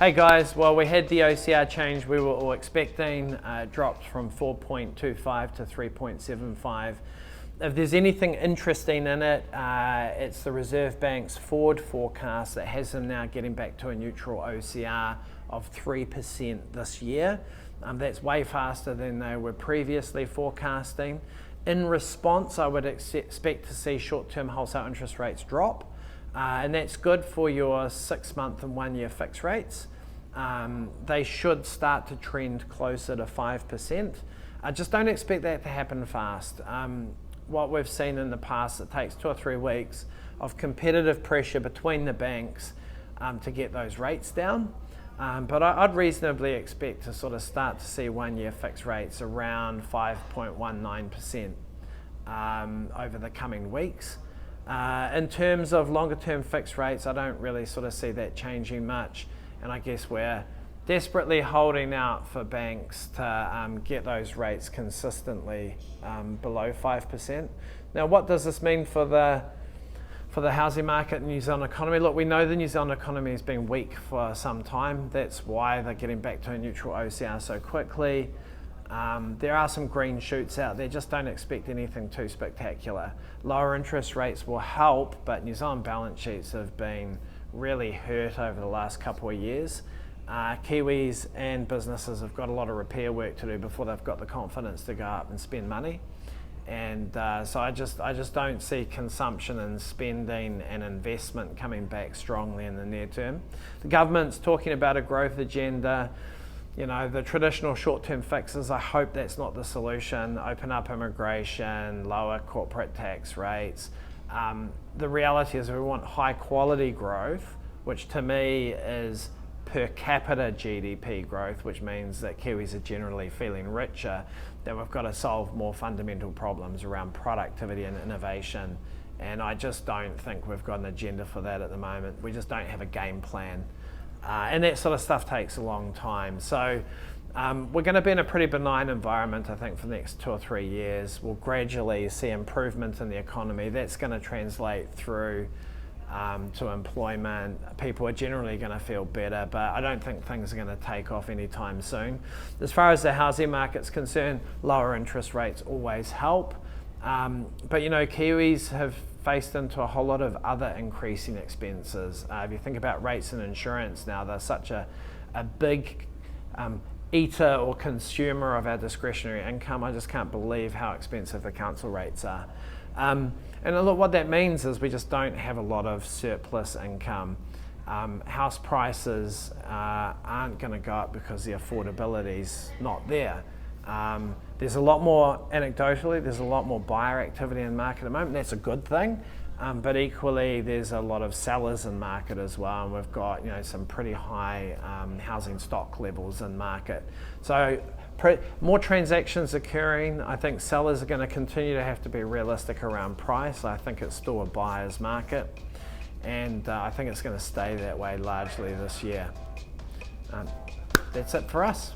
Hey guys, well we had the OCR change we were all expecting. It dropped from 4.25 to 3.75. If there's anything interesting in it, it's the Reserve Bank's forward forecast that has them now getting back to a neutral OCR of 3% this year. That's way faster than they were previously forecasting. In response, I would expect to see short-term wholesale interest rates drop. And that's good for your 6-month and 1-year fixed rates. They should start to trend closer to 5%. I just don't expect that to happen fast. What we've seen in the past, it takes 2 or 3 weeks of competitive pressure between the banks to get those rates down. But I'd reasonably expect to sort of start to see 1-year fixed rates around 5.19% over the coming weeks. In terms of longer term fixed rates, I don't really sort of see that changing much, and I guess we're desperately holding out for banks to get those rates consistently below 5%. Now, what does this mean for the housing market and New Zealand economy? Look, we know the New Zealand economy has been weak for some time. That's why they're getting back to a neutral OCR so quickly. There are some green shoots out there, just don't expect anything too spectacular. Lower interest rates will help, but New Zealand balance sheets have been really hurt over the last couple of years. Kiwis and businesses have got a lot of repair work to do before they've got the confidence to go up and spend money. And so I just don't see consumption and spending and investment coming back strongly in the near term. The government's talking about a growth agenda. You know, the traditional short-term fixes, I hope that's not the solution. Open up immigration, lower corporate tax rates. The reality is we want high quality growth, which to me is per capita GDP growth, which means that Kiwis are generally feeling richer, that we've got to solve more fundamental problems around productivity and innovation. And I just don't think we've got an agenda for that at the moment. We just don't have a game plan. And that sort of stuff takes a long time. So we're going to be in a pretty benign environment, I think, for the next 2 or 3 years. We'll gradually see improvement in the economy. That's going to translate through to employment. People are generally going to feel better, but I don't think things are going to take off anytime soon. As far as the housing market's concerned, lower interest rates always help. But you know, Kiwis have faced into a whole lot of other increasing expenses. If you think about rates and insurance now, they're such a big eater or consumer of our discretionary income. I just can't believe how expensive the council rates are. And look, what that means is we just don't have a lot of surplus income. House prices aren't going to go up because the affordability's not there. There's a lot more, anecdotally, there's a lot more buyer activity in the market at the moment. That's a good thing, but equally there's a lot of sellers in market as well, and we've got some pretty high housing stock levels in market. So more transactions occurring. I think sellers are going to continue to have to be realistic around price. I think it's still a buyer's market, and I think it's going to stay that way largely this year. That's it for us.